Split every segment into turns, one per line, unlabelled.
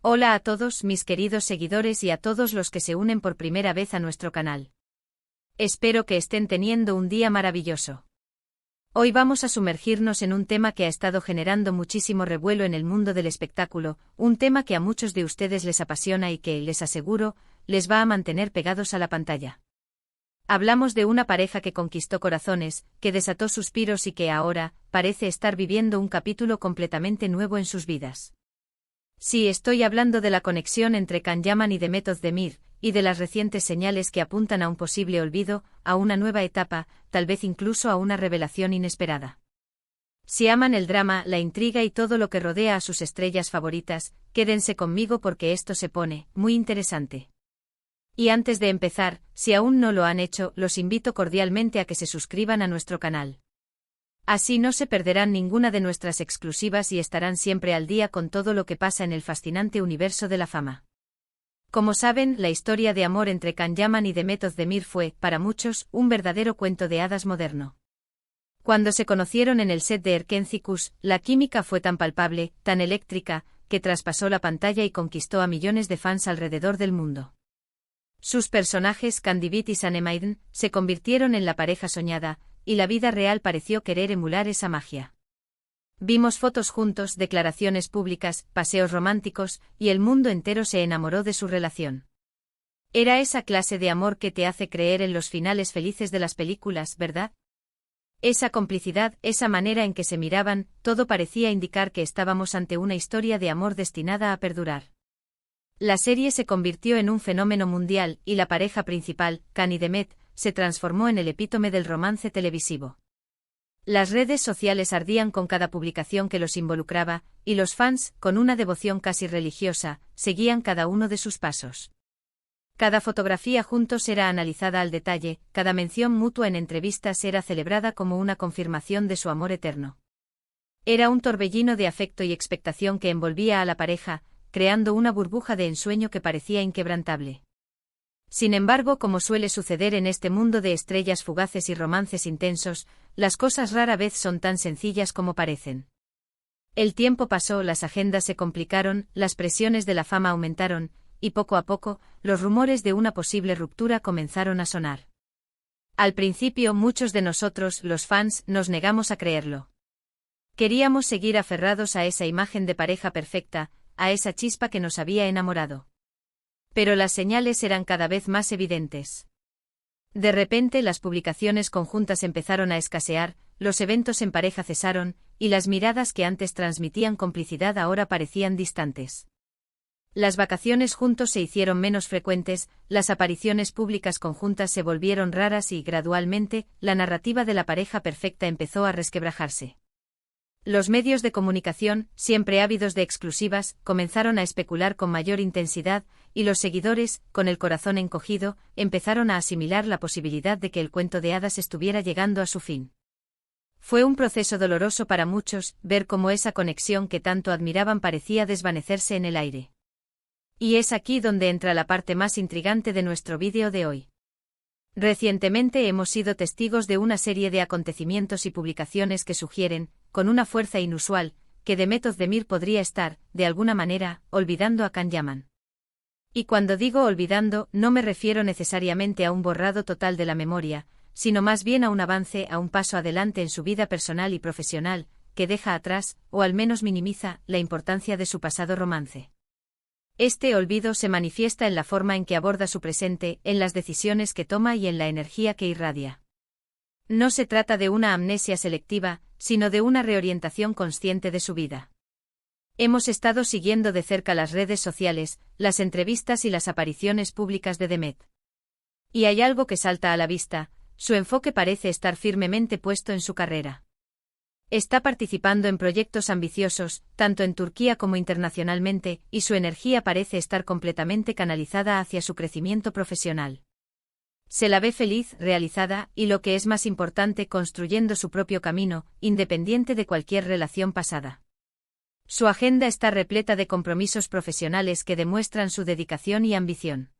Hola a todos mis queridos seguidores y a todos los que se unen por primera vez a nuestro canal. Espero que estén teniendo un día maravilloso. Hoy vamos a sumergirnos en un tema que ha estado generando muchísimo revuelo en el mundo del espectáculo, un tema que a muchos de ustedes les apasiona y que, les aseguro, les va a mantener pegados a la pantalla. Hablamos de una pareja que conquistó corazones, que desató suspiros y que ahora parece estar viviendo un capítulo completamente nuevo en sus vidas. Sí, estoy hablando de la conexión entre Can Yaman y Demet Özdemir, y de las recientes señales que apuntan a un posible olvido, a una nueva etapa, tal vez incluso a una revelación inesperada. Si aman el drama, la intriga y todo lo que rodea a sus estrellas favoritas, quédense conmigo porque esto se pone muy interesante. Y antes de empezar, si aún no lo han hecho, los invito cordialmente a que se suscriban a nuestro canal. Así no se perderán ninguna de nuestras exclusivas y estarán siempre al día con todo lo que pasa en el fascinante universo de la fama. Como saben, la historia de amor entre Can Yaman y Demet Özdemir fue, para muchos, un verdadero cuento de hadas moderno. Cuando se conocieron en el set de Erken Cikus, la química fue tan palpable, tan eléctrica, que traspasó la pantalla y conquistó a millones de fans alrededor del mundo. Sus personajes, Candivit y Sanemaiden, se convirtieron en la pareja soñada, y la vida real pareció querer emular esa magia. Vimos fotos juntos, declaraciones públicas, paseos románticos, y el mundo entero se enamoró de su relación. Era esa clase de amor que te hace creer en los finales felices de las películas, ¿verdad? Esa complicidad, esa manera en que se miraban, todo parecía indicar que estábamos ante una historia de amor destinada a perdurar. La serie se convirtió en un fenómeno mundial, y la pareja principal, Can y Demet, se transformó en el epítome del romance televisivo. Las redes sociales ardían con cada publicación que los involucraba, y los fans, con una devoción casi religiosa, seguían cada uno de sus pasos. Cada fotografía juntos era analizada al detalle, cada mención mutua en entrevistas era celebrada como una confirmación de su amor eterno. Era un torbellino de afecto y expectación que envolvía a la pareja, creando una burbuja de ensueño que parecía inquebrantable. Sin embargo, como suele suceder en este mundo de estrellas fugaces y romances intensos, las cosas rara vez son tan sencillas como parecen. El tiempo pasó, las agendas se complicaron, las presiones de la fama aumentaron, y poco a poco, los rumores de una posible ruptura comenzaron a sonar. Al principio, muchos de nosotros, los fans, nos negamos a creerlo. Queríamos seguir aferrados a esa imagen de pareja perfecta, a esa chispa que nos había enamorado. Pero las señales eran cada vez más evidentes. De repente las publicaciones conjuntas empezaron a escasear, los eventos en pareja cesaron, y las miradas que antes transmitían complicidad ahora parecían distantes. Las vacaciones juntos se hicieron menos frecuentes, las apariciones públicas conjuntas se volvieron raras y, gradualmente, la narrativa de la pareja perfecta empezó a resquebrajarse. Los medios de comunicación, siempre ávidos de exclusivas, comenzaron a especular con mayor intensidad, y los seguidores, con el corazón encogido, empezaron a asimilar la posibilidad de que el cuento de hadas estuviera llegando a su fin. Fue un proceso doloroso para muchos, ver cómo esa conexión que tanto admiraban parecía desvanecerse en el aire. Y es aquí donde entra la parte más intrigante de nuestro vídeo de hoy. Recientemente hemos sido testigos de una serie de acontecimientos y publicaciones que sugieren, con una fuerza inusual, que Demet Özdemir podría estar, de alguna manera, olvidando a Can Yaman. Y cuando digo olvidando, no me refiero necesariamente a un borrado total de la memoria, sino más bien a un avance, a un paso adelante en su vida personal y profesional, que deja atrás, o al menos minimiza, la importancia de su pasado romance. Este olvido se manifiesta en la forma en que aborda su presente, en las decisiones que toma y en la energía que irradia. No se trata de una amnesia selectiva, sino de una reorientación consciente de su vida. Hemos estado siguiendo de cerca las redes sociales, las entrevistas y las apariciones públicas de Demet. Y hay algo que salta a la vista, su enfoque parece estar firmemente puesto en su carrera. Está participando en proyectos ambiciosos, tanto en Turquía como internacionalmente, y su energía parece estar completamente canalizada hacia su crecimiento profesional. Se la ve feliz, realizada, y lo que es más importante, construyendo su propio camino, independiente de cualquier relación pasada. Su agenda está repleta de compromisos profesionales que demuestran su dedicación y ambición.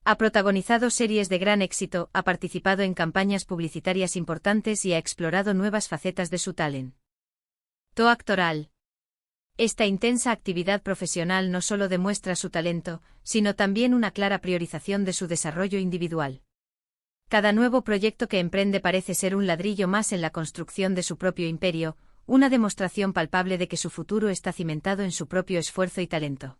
Ha protagonizado series de gran éxito, ha participado en campañas publicitarias importantes y ha explorado nuevas facetas de su talento actoral. Esta intensa actividad profesional no solo demuestra su talento, sino también una clara priorización de su desarrollo individual. Cada nuevo proyecto que emprende parece ser un ladrillo más en la construcción de su propio imperio, una demostración palpable de que su futuro está cimentado en su propio esfuerzo y talento.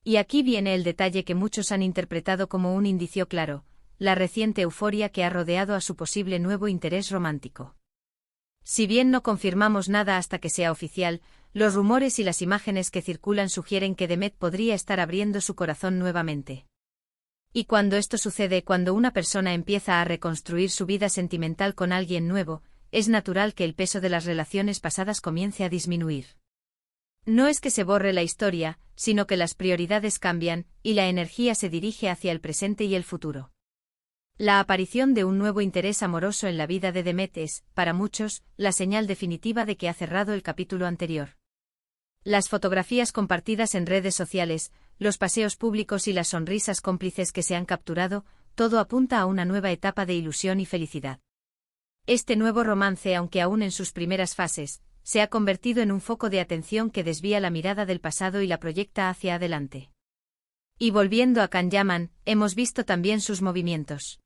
Y aquí viene el detalle que muchos han interpretado como un indicio claro: la reciente euforia que ha rodeado a su posible nuevo interés romántico. Si bien no confirmamos nada hasta que sea oficial, los rumores y las imágenes que circulan sugieren que Demet podría estar abriendo su corazón nuevamente. Y cuando esto sucede, cuando una persona empieza a reconstruir su vida sentimental con alguien nuevo, es natural que el peso de las relaciones pasadas comience a disminuir. No es que se borre la historia, sino que las prioridades cambian, y la energía se dirige hacia el presente y el futuro. La aparición de un nuevo interés amoroso en la vida de Demet es, para muchos, la señal definitiva de que ha cerrado el capítulo anterior. Las fotografías compartidas en redes sociales, los paseos públicos y las sonrisas cómplices que se han capturado, todo apunta a una nueva etapa de ilusión y felicidad. Este nuevo romance, aunque aún en sus primeras fases, se ha convertido en un foco de atención que desvía la mirada del pasado y la proyecta hacia adelante. Y volviendo a Can Yaman, hemos visto también sus movimientos.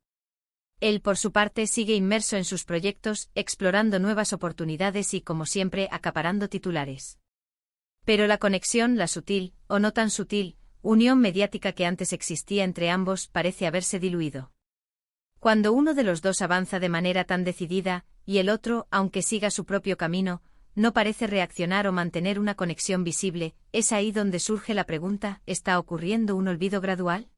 Él, por su parte, sigue inmerso en sus proyectos, explorando nuevas oportunidades y, como siempre, acaparando titulares. Pero la conexión, la sutil, o no tan sutil, unión mediática que antes existía entre ambos parece haberse diluido. Cuando uno de los dos avanza de manera tan decidida, y el otro, aunque siga su propio camino, no parece reaccionar o mantener una conexión visible, es ahí donde surge la pregunta: ¿está ocurriendo un olvido gradual?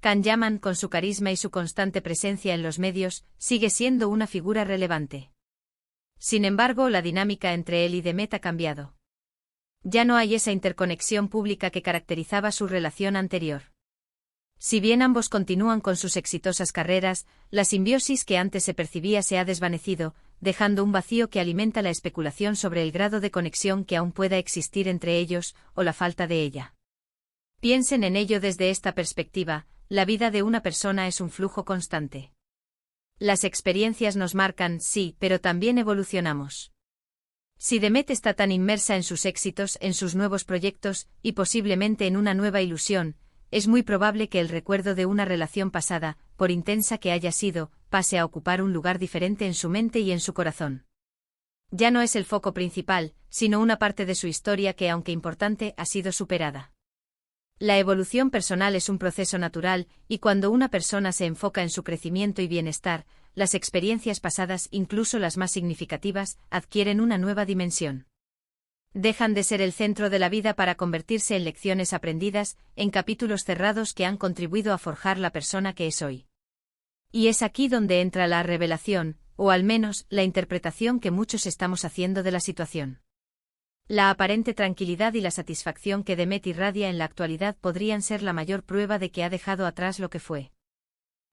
Can Yaman, con su carisma y su constante presencia en los medios, sigue siendo una figura relevante. Sin embargo, la dinámica entre él y Demet ha cambiado. Ya no hay esa interconexión pública que caracterizaba su relación anterior. Si bien ambos continúan con sus exitosas carreras, la simbiosis que antes se percibía se ha desvanecido, dejando un vacío que alimenta la especulación sobre el grado de conexión que aún pueda existir entre ellos, o la falta de ella. Piensen en ello desde esta perspectiva: la vida de una persona es un flujo constante. Las experiencias nos marcan, sí, pero también evolucionamos. Si Demet está tan inmersa en sus éxitos, en sus nuevos proyectos, y posiblemente en una nueva ilusión, es muy probable que el recuerdo de una relación pasada, por intensa que haya sido, pase a ocupar un lugar diferente en su mente y en su corazón. Ya no es el foco principal, sino una parte de su historia que, aunque importante, ha sido superada. La evolución personal es un proceso natural, y cuando una persona se enfoca en su crecimiento y bienestar, las experiencias pasadas, incluso las más significativas, adquieren una nueva dimensión. Dejan de ser el centro de la vida para convertirse en lecciones aprendidas, en capítulos cerrados que han contribuido a forjar la persona que es hoy. Y es aquí donde entra la revelación, o al menos, la interpretación que muchos estamos haciendo de la situación. La aparente tranquilidad y la satisfacción que Demet irradia en la actualidad podrían ser la mayor prueba de que ha dejado atrás lo que fue.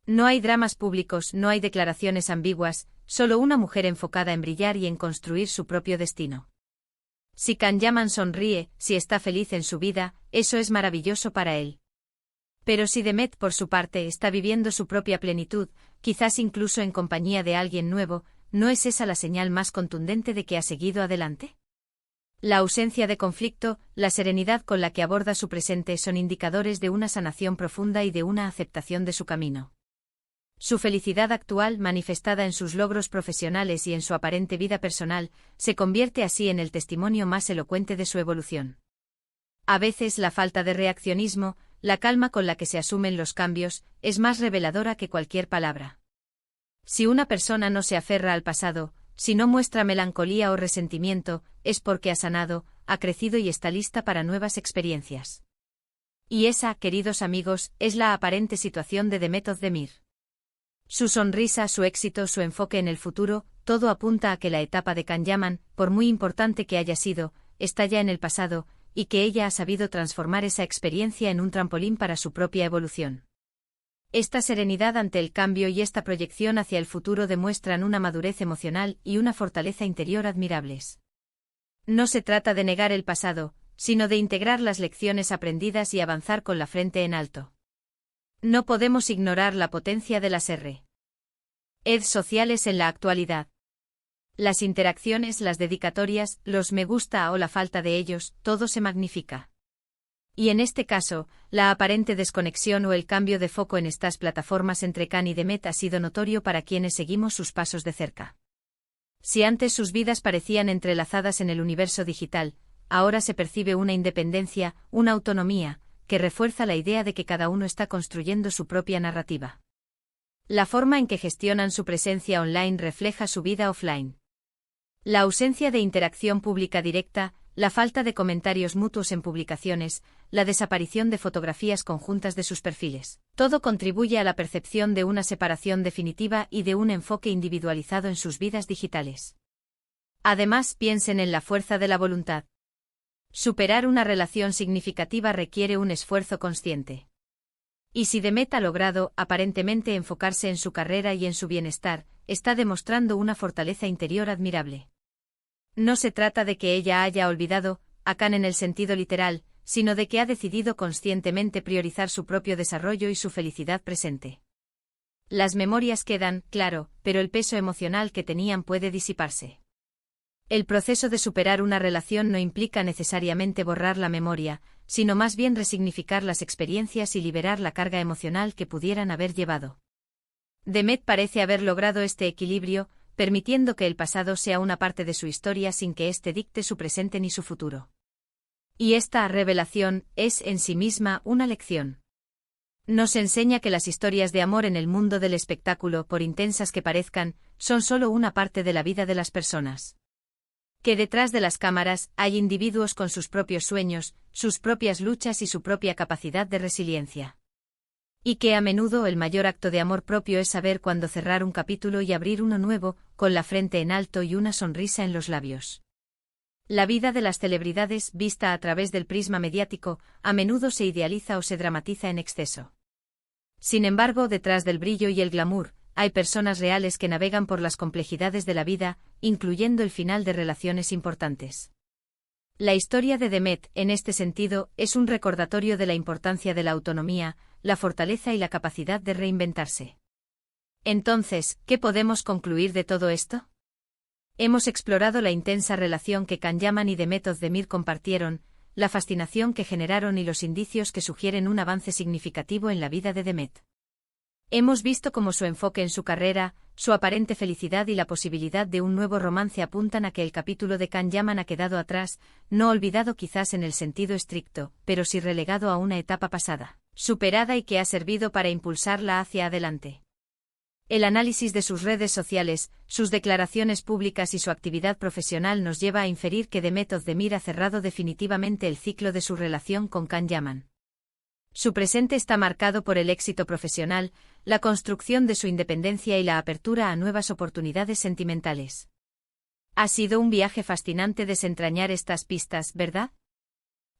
No hay dramas públicos, no hay declaraciones ambiguas, solo una mujer enfocada en brillar y en construir su propio destino. Si Can Yaman sonríe, si está feliz en su vida, eso es maravilloso para él. Pero si Demet, por su parte, está viviendo su propia plenitud, quizás incluso en compañía de alguien nuevo, ¿no es esa la señal más contundente de que ha seguido adelante? La ausencia de conflicto, la serenidad con la que aborda su presente son indicadores de una sanación profunda y de una aceptación de su camino. Su felicidad actual, manifestada en sus logros profesionales y en su aparente vida personal, se convierte así en el testimonio más elocuente de su evolución. A veces la falta de reaccionismo, la calma con la que se asumen los cambios, es más reveladora que cualquier palabra. Si una persona no se aferra al pasado, si no muestra melancolía o resentimiento, es porque ha sanado, ha crecido y está lista para nuevas experiencias. Y esa, queridos amigos, es la aparente situación de Demet Özdemir. Su sonrisa, su éxito, su enfoque en el futuro, todo apunta a que la etapa de Can Yaman, por muy importante que haya sido, está ya en el pasado, y que ella ha sabido transformar esa experiencia en un trampolín para su propia evolución. Esta serenidad ante el cambio y esta proyección hacia el futuro demuestran una madurez emocional y una fortaleza interior admirables. No se trata de negar el pasado, sino de integrar las lecciones aprendidas y avanzar con la frente en alto. No podemos ignorar la potencia de las redes sociales en la actualidad. Las interacciones, las dedicatorias, los me gusta o la falta de ellos, todo se magnifica. Y en este caso, la aparente desconexión o el cambio de foco en estas plataformas entre Khan y Demet ha sido notorio para quienes seguimos sus pasos de cerca. Si antes sus vidas parecían entrelazadas en el universo digital, ahora se percibe una independencia, una autonomía, que refuerza la idea de que cada uno está construyendo su propia narrativa. La forma en que gestionan su presencia online refleja su vida offline. La ausencia de interacción pública directa, la falta de comentarios mutuos en publicaciones, la desaparición de fotografías conjuntas de sus perfiles. Todo contribuye a la percepción de una separación definitiva y de un enfoque individualizado en sus vidas digitales. Además, piensen en la fuerza de la voluntad. Superar una relación significativa requiere un esfuerzo consciente. Y si Demet ha logrado, aparentemente, enfocarse en su carrera y en su bienestar, está demostrando una fortaleza interior admirable. No se trata de que ella haya olvidado a Khan en el sentido literal, sino de que ha decidido conscientemente priorizar su propio desarrollo y su felicidad presente. Las memorias quedan, claro, pero el peso emocional que tenían puede disiparse. El proceso de superar una relación no implica necesariamente borrar la memoria, sino más bien resignificar las experiencias y liberar la carga emocional que pudieran haber llevado. Demet parece haber logrado este equilibrio, permitiendo que el pasado sea una parte de su historia sin que éste dicte su presente ni su futuro. Y esta revelación es en sí misma una lección. Nos enseña que las historias de amor en el mundo del espectáculo, por intensas que parezcan, son solo una parte de la vida de las personas. Que detrás de las cámaras hay individuos con sus propios sueños, sus propias luchas y su propia capacidad de resiliencia. Y que a menudo el mayor acto de amor propio es saber cuándo cerrar un capítulo y abrir uno nuevo, con la frente en alto y una sonrisa en los labios. La vida de las celebridades, vista a través del prisma mediático, a menudo se idealiza o se dramatiza en exceso. Sin embargo, detrás del brillo y el glamour, hay personas reales que navegan por las complejidades de la vida, incluyendo el final de relaciones importantes. La historia de Demet, en este sentido, es un recordatorio de la importancia de la autonomía, la fortaleza y la capacidad de reinventarse. Entonces, ¿qué podemos concluir de todo esto? Hemos explorado la intensa relación que Khan Yaman y Demet Özdemir compartieron, la fascinación que generaron y los indicios que sugieren un avance significativo en la vida de Demet. Hemos visto cómo su enfoque en su carrera, su aparente felicidad y la posibilidad de un nuevo romance apuntan a que el capítulo de Khan Yaman ha quedado atrás, no olvidado quizás en el sentido estricto, pero sí relegado a una etapa pasada, superada y que ha servido para impulsarla hacia adelante. El análisis de sus redes sociales, sus declaraciones públicas y su actividad profesional nos lleva a inferir que Demet Özdemir ha cerrado definitivamente el ciclo de su relación con Khan Yaman. Su presente está marcado por el éxito profesional, la construcción de su independencia y la apertura a nuevas oportunidades sentimentales. Ha sido un viaje fascinante desentrañar estas pistas, ¿verdad?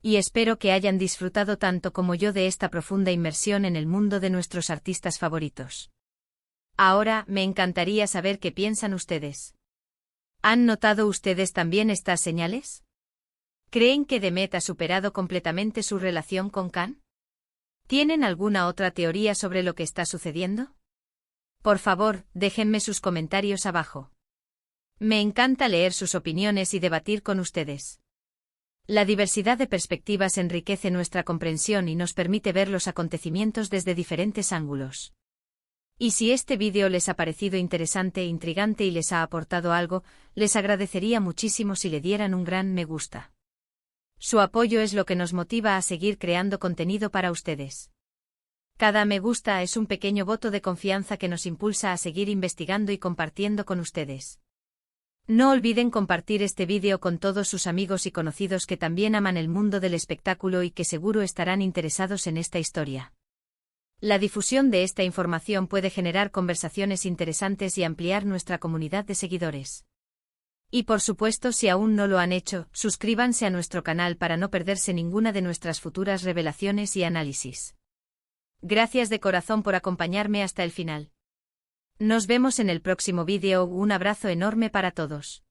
Y espero que hayan disfrutado tanto como yo de esta profunda inmersión en el mundo de nuestros artistas favoritos. Ahora, me encantaría saber qué piensan ustedes. ¿Han notado ustedes también estas señales? ¿Creen que Demet ha superado completamente su relación con Khan? ¿Tienen alguna otra teoría sobre lo que está sucediendo? Por favor, déjenme sus comentarios abajo. Me encanta leer sus opiniones y debatir con ustedes. La diversidad de perspectivas enriquece nuestra comprensión y nos permite ver los acontecimientos desde diferentes ángulos. Y si este vídeo les ha parecido interesante e intrigante y les ha aportado algo, les agradecería muchísimo si le dieran un gran me gusta. Su apoyo es lo que nos motiva a seguir creando contenido para ustedes. Cada me gusta es un pequeño voto de confianza que nos impulsa a seguir investigando y compartiendo con ustedes. No olviden compartir este vídeo con todos sus amigos y conocidos que también aman el mundo del espectáculo y que seguro estarán interesados en esta historia. La difusión de esta información puede generar conversaciones interesantes y ampliar nuestra comunidad de seguidores. Y por supuesto, si aún no lo han hecho, suscríbanse a nuestro canal para no perderse ninguna de nuestras futuras revelaciones y análisis. Gracias de corazón por acompañarme hasta el final. Nos vemos en el próximo vídeo. Un abrazo enorme para todos.